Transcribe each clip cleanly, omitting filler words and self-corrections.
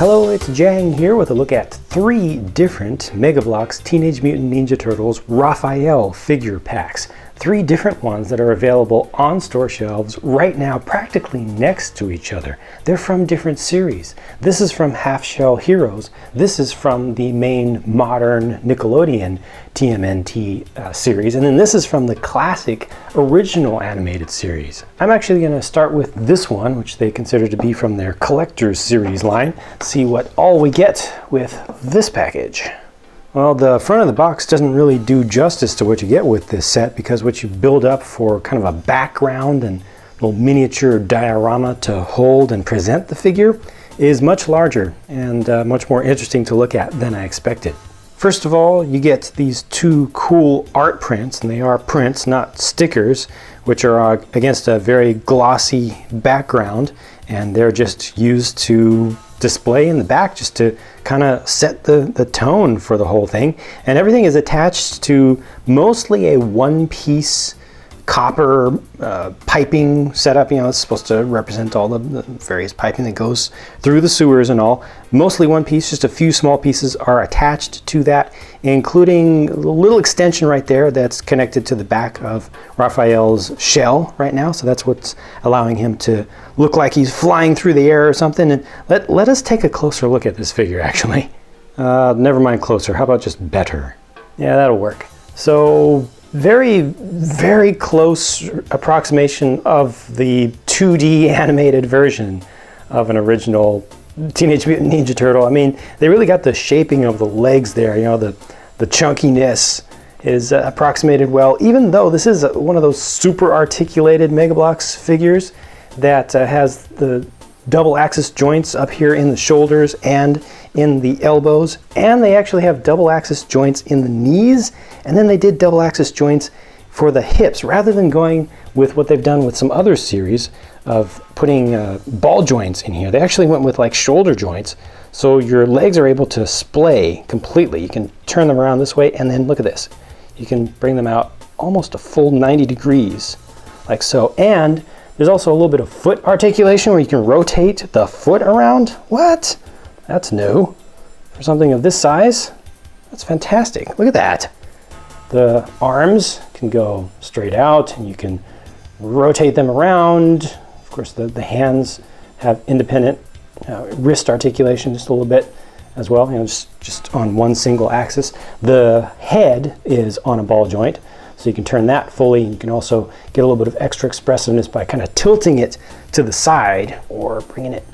Hello, it's Jang here with a look at 3 different Mega Bloks Teenage Mutant Ninja Turtles Raphael figure packs. 3 different ones that are available on store shelves right now, practically next to each other. They're from different series. This is from Half Shell Heroes. This is from the main modern Nickelodeon TMNT series. And then this is from the classic original animated series. I'm actually going to start with this one, which they consider to be from their Collector's Series line. See what all we get with this package. Well, the front of the box doesn't really do justice to what you get with this set, because what you build up for kind of a background and little miniature diorama to hold and present the figure is much larger and much more interesting to look at than I expected. First of all, you get these 2 cool art prints, and they are prints, not stickers, which are against a very glossy background, and they're just used to display in the back just to kind of set the tone for the whole thing. And everything is attached to mostly a one-piece copper piping setup. You know, it's supposed to represent all the various piping that goes through the sewers and all. Mostly one piece, just a few small pieces are attached to that, including a little extension right there that's connected to the back of Raphael's shell right now. So that's what's allowing him to look like he's flying through the air or something. And let us take a closer look at this figure, actually. Never mind closer, how about just better? Yeah, that'll work. So very, very close approximation of the 2D animated version of an original Teenage Mutant Ninja Turtle. I mean, they really got the shaping of the legs there, you know, the chunkiness is approximated well, even though this is one of those super articulated Mega Bloks figures that has the double axis joints up here in the shoulders and in the elbows, and they actually have double axis joints in the knees, and then they did double axis joints for the hips rather than going with what they've done with some other series of putting ball joints in here. They actually went with like shoulder joints, so your legs are able to splay completely. You can turn them around this way, and then look at this, you can bring them out almost a full 90 degrees like so. And there's also a little bit of foot articulation where you can rotate the foot around. What? That's new for something of this size. That's fantastic. Look at that. The arms can go straight out and you can rotate them around. Of course, the hands have independent wrist articulation just a little bit as well, you know, just on one single axis. The head is on a ball joint, so you can turn that fully, and you can also get a little bit of extra expressiveness by kind of tilting it to the side or bringing it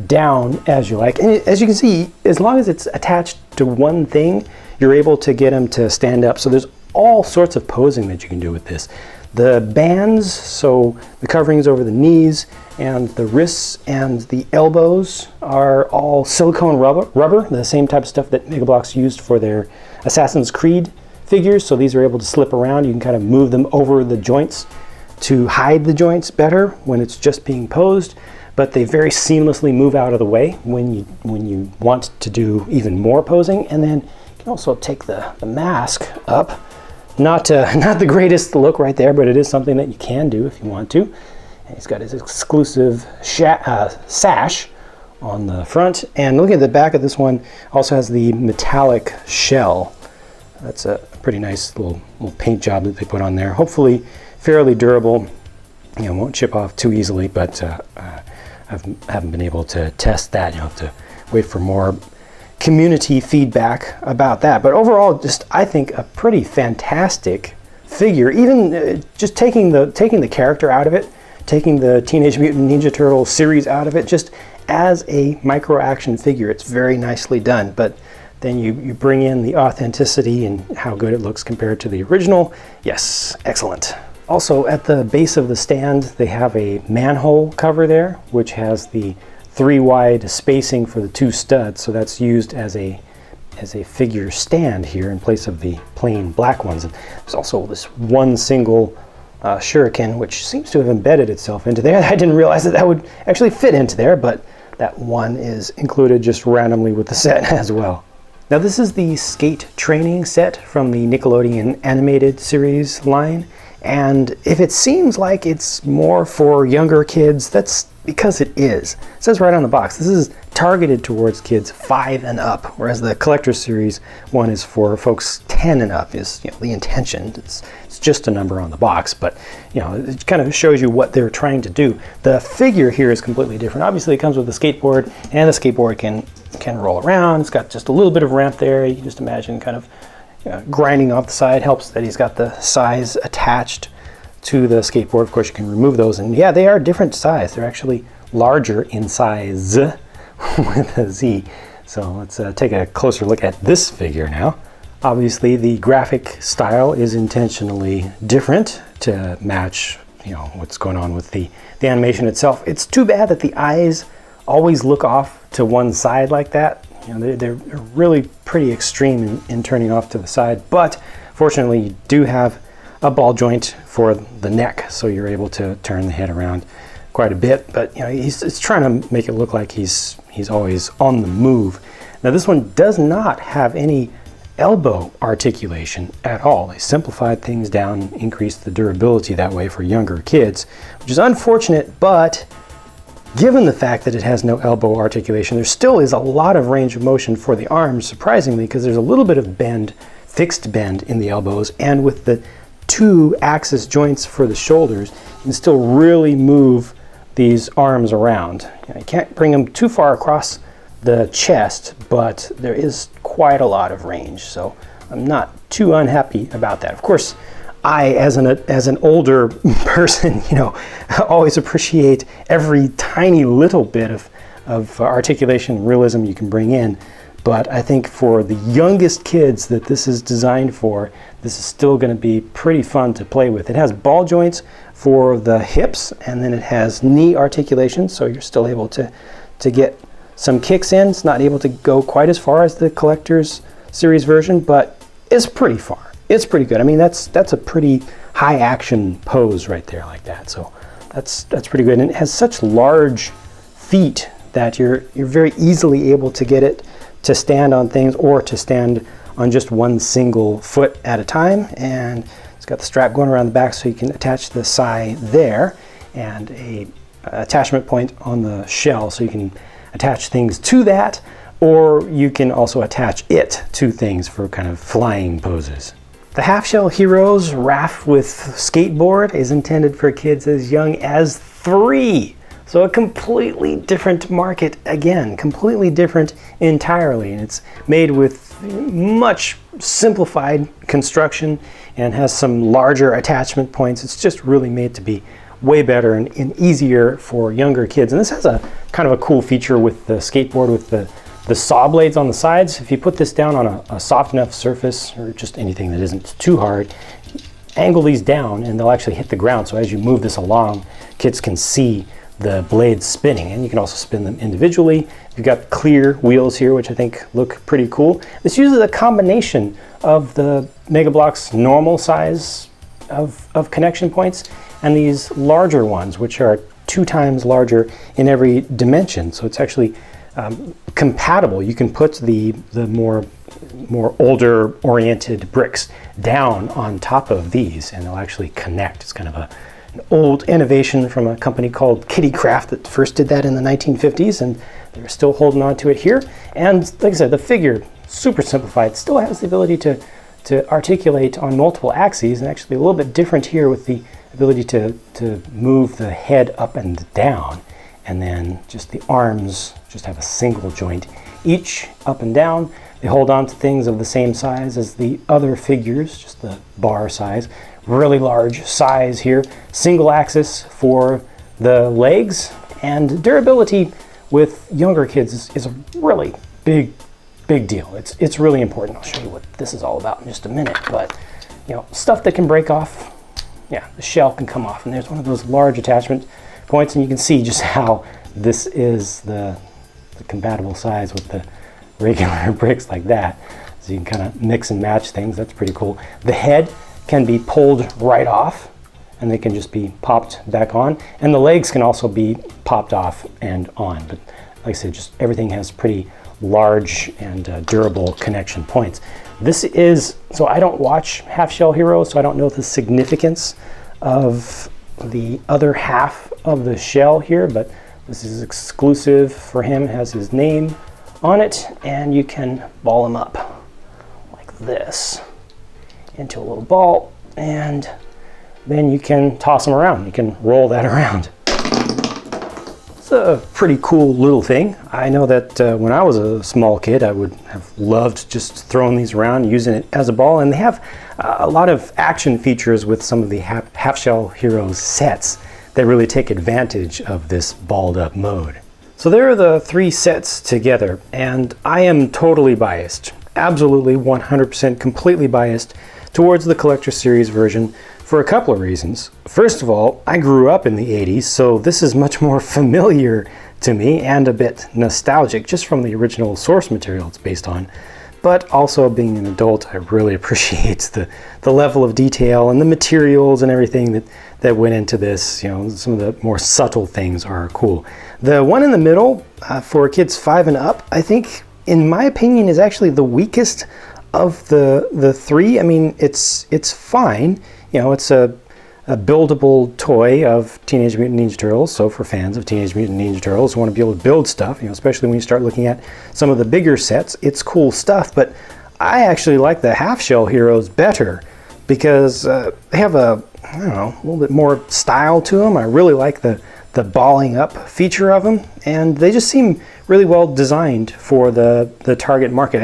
down as you like. And as you can see, as long as it's attached to one thing, you're able to get them to stand up. So there's all sorts of posing that you can do with this. The bands, so the coverings over the knees and the wrists and the elbows, are all silicone rubber, the same type of stuff that Mega Bloks used for their Assassin's Creed figures. So these are able to slip around. You can kind of move them over the joints to hide the joints better when it's just being posed, but they very seamlessly move out of the way when you want to do even more posing. And then you can also take the mask up. Not the greatest look right there, but it is something that you can do if you want to. And he's got his exclusive sash on the front. And looking at the back of this one, also has the metallic shell. That's a pretty nice little paint job that they put on there. Hopefully fairly durable. You know, won't chip off too easily, but I haven't been able to test that. You'll have to wait for more community feedback about that. But overall, just I think a pretty fantastic figure. Even just taking the character out of it, taking the Teenage Mutant Ninja Turtle series out of it, just as a micro action figure, it's very nicely done. But then you bring in the authenticity and how good it looks compared to the original. Yes, excellent. Also, at the base of the stand, they have a manhole cover there, which has the 3-wide spacing for the 2 studs. So that's used as a figure stand here in place of the plain black ones. And there's also this one single shuriken, which seems to have embedded itself into there. I didn't realize that would actually fit into there, but that one is included just randomly with the set as well. Now this is the skate training set from the Nickelodeon animated series line, and if it seems like it's more for younger kids, that's Because it is. It says right on the box, this is targeted towards kids 5 and up, whereas the Collector Series one is for folks 10 and up is, the intention. It's just a number on the box, but it kind of shows you what they're trying to do. The figure here is completely different. Obviously it comes with a skateboard, and the skateboard can roll around. It's got just a little bit of ramp there. You can just imagine kind of grinding off the side. Helps that he's got the size attached to the skateboard. Of course, you can remove those, and yeah, they are different size. They're actually larger in size with a Z. So let's take a closer look at this figure now. Obviously, the graphic style is intentionally different to match, what's going on with the animation itself. It's too bad that the eyes always look off to one side like that. They're really pretty extreme in turning off to the side, but fortunately, you do have a ball joint for the neck, so you're able to turn the head around quite a bit. But he's trying to make it look like he's always on the move. Now this one does not have any elbow articulation at all. They simplified things down, increased the durability that way for younger kids, which is unfortunate, but given the fact that it has no elbow articulation, there still is a lot of range of motion for the arms, surprisingly, because there's a little bit of bend, fixed bend in the elbows, and with the 2 axis joints for the shoulders, you can still really move these arms around. You can't bring them too far across the chest, but there is quite a lot of range, so I'm not too unhappy about that. Of course, I, as an older person, always appreciate every tiny little bit of articulation and realism you can bring in. But I think for the youngest kids that this is designed for, this is still going to be pretty fun to play with. It has ball joints for the hips, and then it has knee articulation, so you're still able to get some kicks in. It's not able to go quite as far as the Collector's Series version, but it's pretty far. It's pretty good. I mean, that's a pretty high action pose right there like that. So that's pretty good. And it has such large feet that you're very easily able to get it to stand on things or to stand on just one single foot at a time. And it's got the strap going around the back so you can attach the sai there, and a attachment point on the shell so you can attach things to that, or you can also attach it to things for kind of flying poses. The Half Shell Heroes Raft with Skateboard is intended for kids as young as 3. So a completely different market again, completely different entirely. And it's made with much simplified construction and has some larger attachment points. It's just really made to be way better and easier for younger kids. And this has a kind of a cool feature with the skateboard with the saw blades on the sides. If you put this down on a soft enough surface, or just anything that isn't too hard, angle these down and they'll actually hit the ground. So as you move this along, kids can see the blades spinning, and you can also spin them individually. You've got clear wheels here, which I think look pretty cool. This uses a combination of the Mega Bloks normal size of connection points and these larger ones, which are 2 times larger in every dimension. So it's actually compatible. You can put the more older oriented bricks down on top of these and they'll actually connect. It's kind of an old innovation from a company called Kitty Craft that first did that in the 1950s, and they're still holding on to it here. And like I said, the figure, super simplified, still has the ability to articulate on multiple axes, and actually a little bit different here with the ability to move the head up and down, and then just the arms just have a single joint each up and down. They hold on to things of the same size as the other figures, just the bar size. Really large size here, single axis for the legs, and durability with younger kids is a really big deal. It's really important. I'll show you what this is all about in just a minute, but stuff that can break off, yeah, the shell can come off, and there's one of those large attachment points, and you can see just how this is the compatible size with the regular bricks like that. So you can kind of mix and match things. That's pretty cool. The head can be pulled right off and they can just be popped back on, and the legs can also be popped off and on. But like I said, just everything has pretty large and durable connection points. This is, so I don't watch Half Shell Heroes, so I don't know the significance of the other half of the shell here, but This is exclusive for him, has his name on it, and you can ball him up like this into a little ball, and then you can toss them around. You can roll that around. It's a pretty cool little thing. I know that when I was a small kid, I would have loved just throwing these around, using it as a ball, and they have a lot of action features with some of the Half Shell Heroes sets that really take advantage of this balled up mode. So there are the 3 sets together, and I am totally biased, absolutely 100% completely biased towards the Collector Series version for a couple of reasons. First of all, I grew up in the 80s, so this is much more familiar to me and a bit nostalgic just from the original source material it's based on. But also, being an adult, I really appreciate the level of detail and the materials and everything that went into this. You know, some of the more subtle things are cool. The one in the middle, for kids 5 and up, I think, in my opinion, is actually the weakest of the 3. I mean, it's fine. You know, it's a buildable toy of Teenage Mutant Ninja Turtles. So for fans of Teenage Mutant Ninja Turtles who want to be able to build stuff, you know, especially when you start looking at some of the bigger sets, it's cool stuff. But I actually like the Half Shell Heroes better because they have a little bit more style to them. I really like the balling up feature of them, and they just seem really well designed for the target market.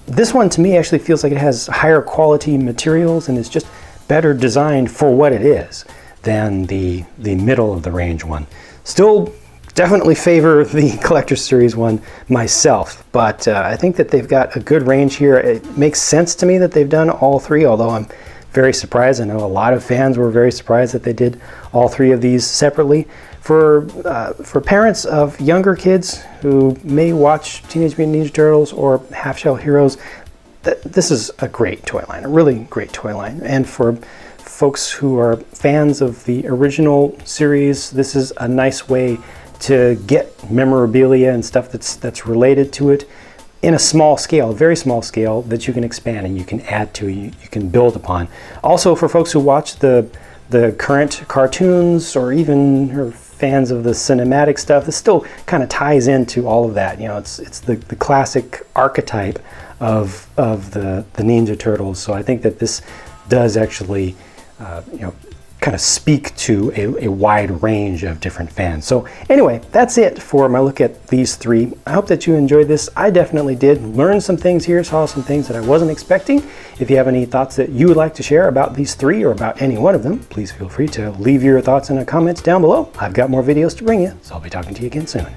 This one to me actually feels like it has higher quality materials and is just better designed for what it is than the middle of the range one. Still definitely favor the Collector Series one myself, but I think that they've got a good range here. It makes sense to me that they've done all 3, although I'm very surprised. I know a lot of fans were very surprised that they did all 3 of these separately. For parents of younger kids who may watch Teenage Mutant Ninja Turtles or Half Shell Heroes, this is a great toy line, a really great toy line. And for folks who are fans of the original series, this is a nice way to get memorabilia and stuff that's related to it in a small scale, a very small scale, that you can expand and you can add to, you can build upon. Also, for folks who watch the current cartoons or even are fans of the cinematic stuff, this still kind of ties into all of that. You know, it's the classic archetype of the Ninja Turtles. So I think that this does actually, kind of speak to a wide range of different fans. So anyway, that's it for my look at these 3. I hope that you enjoyed this. I definitely did. Learn some things here, saw some things that I wasn't expecting. If you have any thoughts that you would like to share about these 3 or about any one of them, please feel free to leave your thoughts in the comments down below. I've got more videos to bring you, so I'll be talking to you again soon.